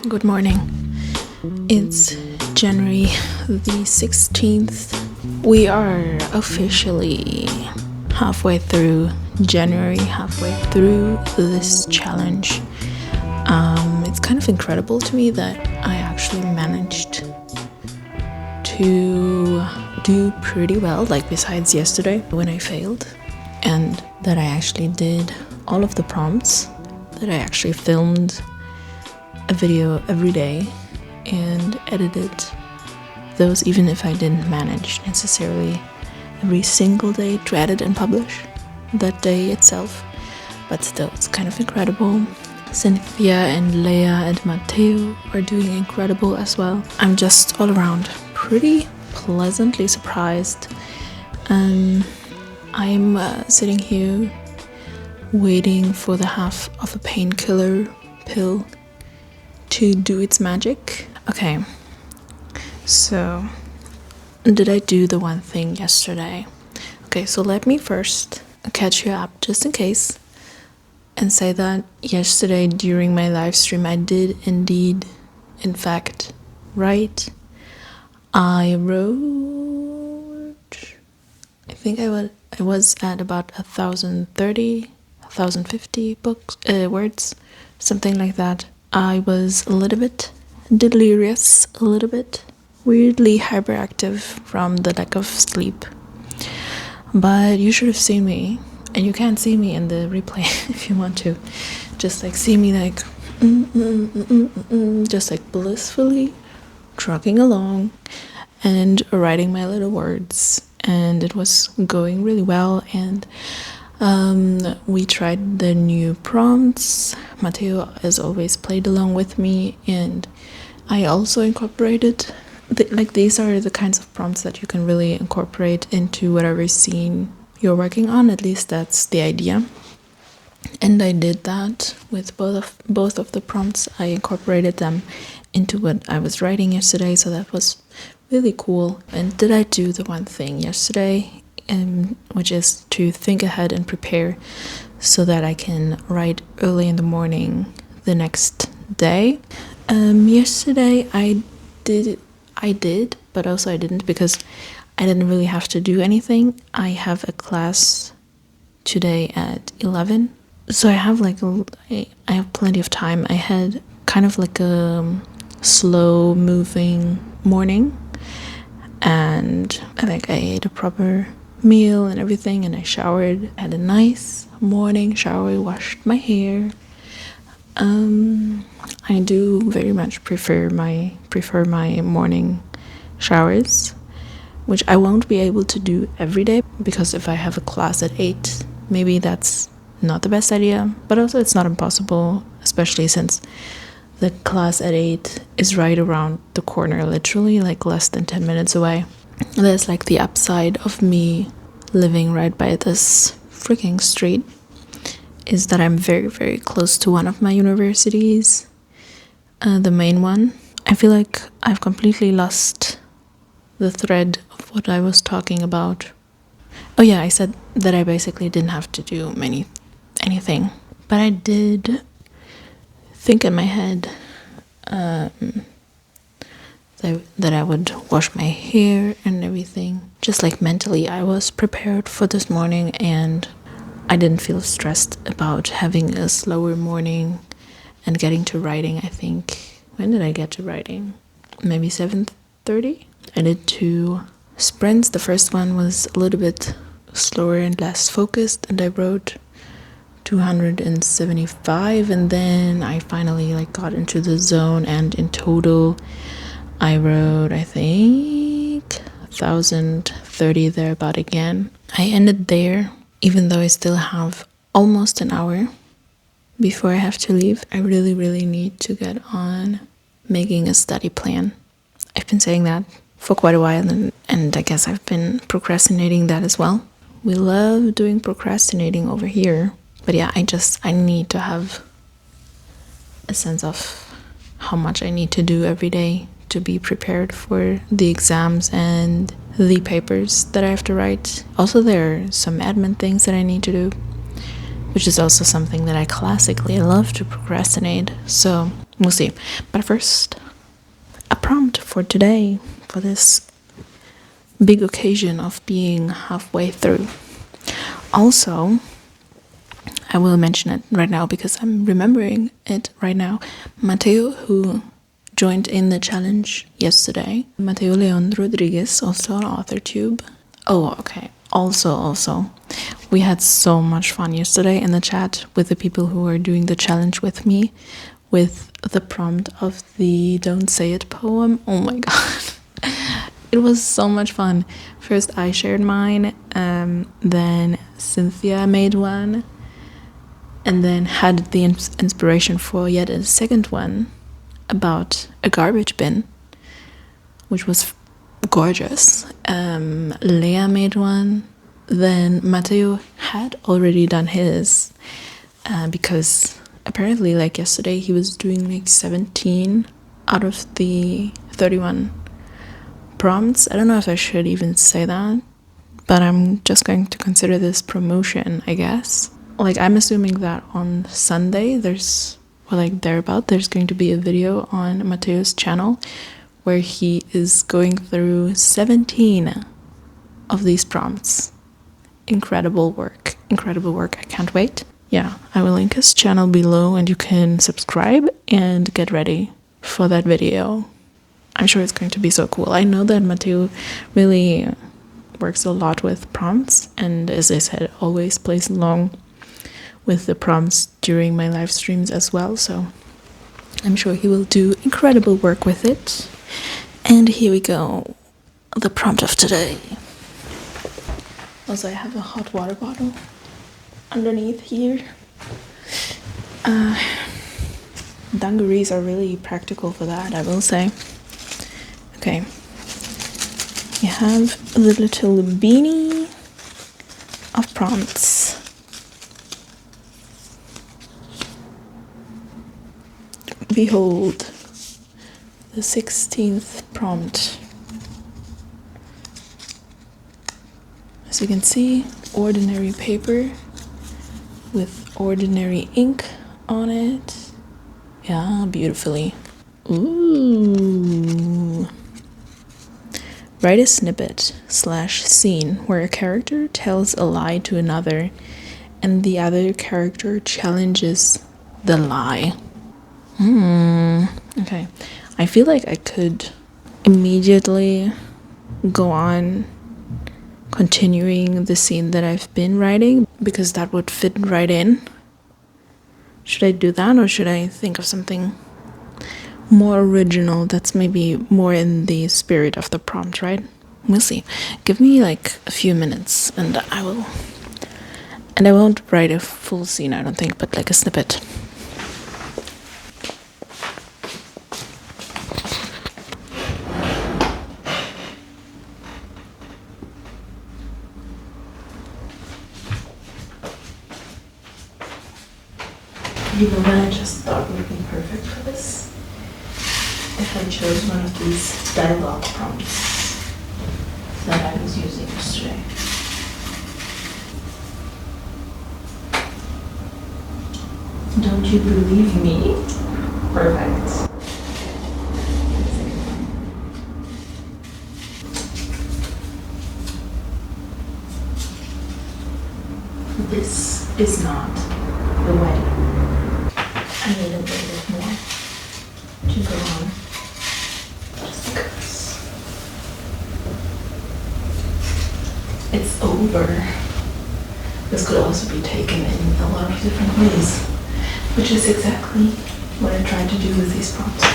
Good morning. It's January the 16th. We are officially halfway through January, halfway through this challenge. It's kind of incredible to me that I actually managed to do pretty well, like besides yesterday when I failed, and that I actually did all of the prompts, that I actually filmed a video every day and edited those even if I didn't manage necessarily every single day to edit and publish that day itself. But still, it's kind of incredible. Cynthia and Leah and Mateo are doing incredible as well. I'm just all around pretty pleasantly surprised. I'm sitting here waiting for the half of a painkiller pill to do its magic. Okay, so did I do the one thing yesterday? Okay, so let me first catch you up just in case and say that yesterday during my live stream I did indeed, in fact, write. I wrote, I think I was at about 1,030, 1,050 words, something like that. I was a little bit delirious, a little bit weirdly hyperactive from the lack of sleep. But you should have seen me, and you can see me in the replay if you want to. Just like see me like, just like blissfully trucking along and writing my little words. And it was going really well, and we tried the new prompts. Mateo, as always, played along with me, and I also incorporated these are the kinds of prompts that you can really incorporate into whatever scene you're working on. At least that's the idea. And I did that with both of the prompts. I incorporated them into what I was writing yesterday, so that was really cool. And did I do the one thing yesterday, which is to think ahead and prepare so that I can write early in the morning the next day? Yesterday I did, but also I didn't, because I didn't really have to do anything. I have a class today at 11, so I have I have plenty of time. I had kind of like a slow moving morning, and I ate a proper meal and everything, and I showered, had a nice morning shower, washed my hair. I do very much prefer my morning showers, which I won't be able to do every day, because if I have a class at 8, maybe that's not the best idea, but also it's not impossible, especially since the class at 8 is right around the corner, literally like less than 10 minutes away. That's like the upside of me living right by this freaking street, is that I'm very, very close to one of my universities, the main one. I feel like I've completely lost the thread of what I was talking about. Oh yeah, I said that I basically didn't have to do anything, but I did think in my head that I would wash my hair and everything. Just like mentally, I was prepared for this morning, and I didn't feel stressed about having a slower morning and getting to writing. I think, when did I get to writing? Maybe 7:30? I did 2 sprints. The first one was a little bit slower and less focused, and I wrote 275, and then I finally got into the zone, and in total I wrote, I think, 1,030 thereabout again. I ended there, even though I still have almost an hour before I have to leave. I really, really need to get on making a study plan. I've been saying that for quite a while, and I guess I've been procrastinating that as well. We love doing procrastinating over here. But yeah, I need to have a sense of how much I need to do every day to be prepared for the exams and the papers that I have to write. Also, there are some admin things that I need to do, which is also something that I classically love to procrastinate. So We'll see. But first, a prompt for today, for this big occasion of being halfway through. Also, I will mention it right now because I'm remembering it right now. Mateo, who joined in the challenge yesterday, Mateo Leon Rodriguez, also on AuthorTube. Oh, okay. Also, we had so much fun yesterday in the chat with the people who were doing the challenge with me, with the prompt of the Don't Say It poem. Oh my god. It was so much fun. First I shared mine, then Cynthia made one, and then had the inspiration for yet a second one about a garbage bin, which was gorgeous. Leah made one. Then Mateo had already done his, because apparently, like yesterday, he was doing like 17 out of the 31 prompts. I don't know if I should even say that, but I'm just going to consider this promotion, I guess. Like, I'm assuming that on Sunday there's going to be a video on Mateo's channel where he is going through 17 of these prompts. Incredible work. I can't wait. Yeah, I will link his channel below and you can subscribe and get ready for that video. I'm sure it's going to be so cool. I know that Mateo really works a lot with prompts, and as I said, always plays along with the prompts during my live streams as well, so I'm sure he will do incredible work with it. And here we go, the prompt of today. Also, I have a hot water bottle underneath here. Dungarees are really practical for that, I will say. Okay, we have the little beanie of prompts. Behold, the 16th prompt. As you can see, ordinary paper with ordinary ink on it. Yeah, beautifully. Ooh. Write a snippet/scene where a character tells a lie to another and the other character challenges the lie. Okay. I feel like I could immediately go on continuing the scene that I've been writing because that would fit right in. Should I do that, or should I think of something more original that's maybe more in the spirit of the prompt, right? We'll see. Give me like a few minutes and I won't write a full scene, I don't think, but like a snippet. You know what I just thought would be perfect for this? If I chose one of these dialogue prompts that I was using yesterday. Don't you believe me? Perfect. This is not the way. I need a little bit more to go on, just because it's over. This could also be taken in a lot of different ways, which is exactly what I tried to do with these prompts.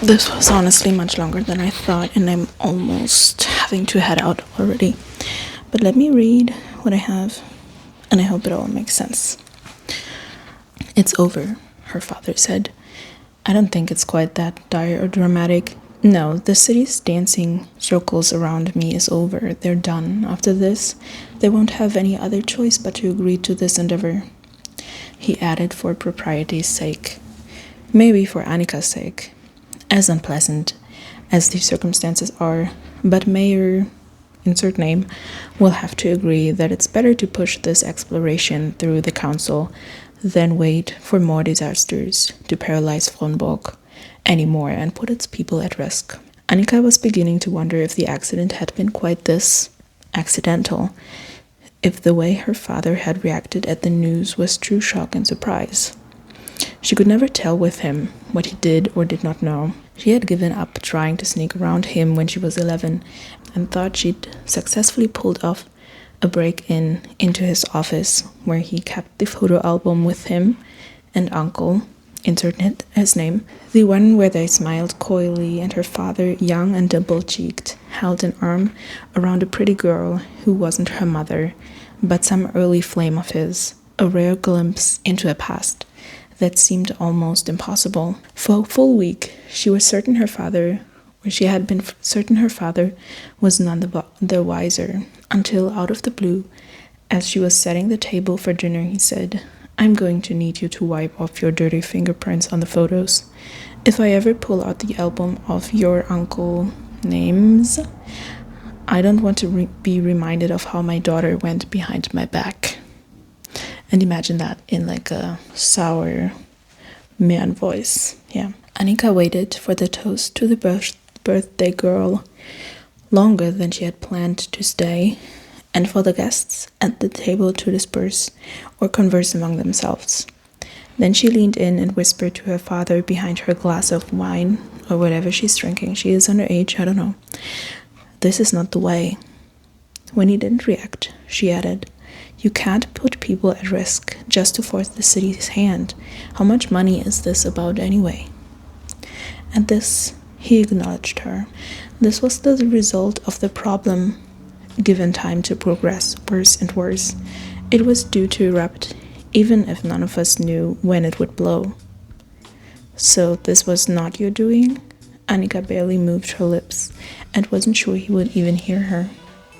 This was honestly much longer than I thought, and I'm almost having to head out already. But let me read what I have, and I hope it all makes sense. It's over, her father said. I don't think it's quite that dire or dramatic. No, the city's dancing circles around me is over. They're done. After this, they won't have any other choice but to agree to this endeavor. He added for propriety's sake. Maybe for Annika's sake, as unpleasant as these circumstances are, but Mayor, insert name, will have to agree that it's better to push this exploration through the council than wait for more disasters to paralyze Fronburg anymore and put its people at risk. Annika was beginning to wonder if the accident had been quite this accidental, if the way her father had reacted at the news was true shock and surprise. She could never tell with him what he did or did not know. She had given up trying to sneak around him when she was 11 and thought she'd successfully pulled off a break-in into his office where he kept the photo album with him and uncle, insert his name, the one where they smiled coyly and her father, young and dimple-cheeked, held an arm around a pretty girl who wasn't her mother, but some early flame of his, a rare glimpse into a past that seemed almost impossible. For a full week, she was certain her father, or she had been certain her father, was none the wiser, until out of the blue, as she was setting the table for dinner, he said, "I'm going to need you to wipe off your dirty fingerprints on the photos. If I ever pull out the album of your uncle names, I don't want to be reminded of how my daughter went behind my back." And imagine that in like a sour man voice. Yeah. Annika waited for the toast to the birthday girl longer than she had planned to stay, and for the guests at the table to disperse or converse among themselves. Then she leaned in and whispered to her father behind her glass of wine, or whatever she's drinking. She is underage, I don't know. "This is not the way." When he didn't react, she added, "You can't put people at risk just to force the city's hand. How much money is this about anyway?" At this, he acknowledged her. This was the result of the problem, given time to progress worse and worse. It was due to erupt, even if none of us knew when it would blow. "So this was not your doing?" Annika barely moved her lips and wasn't sure he would even hear her.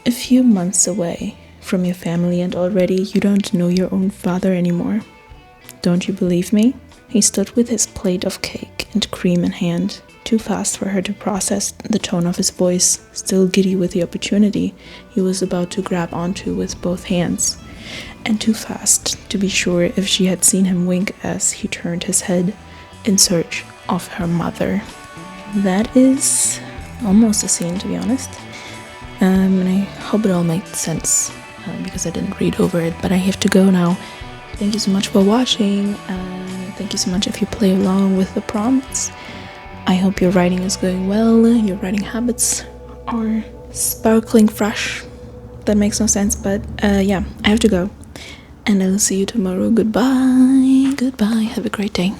"A few months away from your family, and already you don't know your own father anymore. Don't you believe me?" He stood with his plate of cake and cream in hand, too fast for her to process the tone of his voice, still giddy with the opportunity he was about to grab onto with both hands, and too fast to be sure if she had seen him wink as he turned his head in search of her mother. That is almost a scene, to be honest. And I hope it all made sense, because I didn't read over it, but I have to go now. Thank you so much for watching. Thank you so much if you play along with the prompts. I hope your writing is going well, your writing habits are sparkling fresh. That makes no sense, but yeah, I have to go. And I'll see you tomorrow. Goodbye. Have a great day.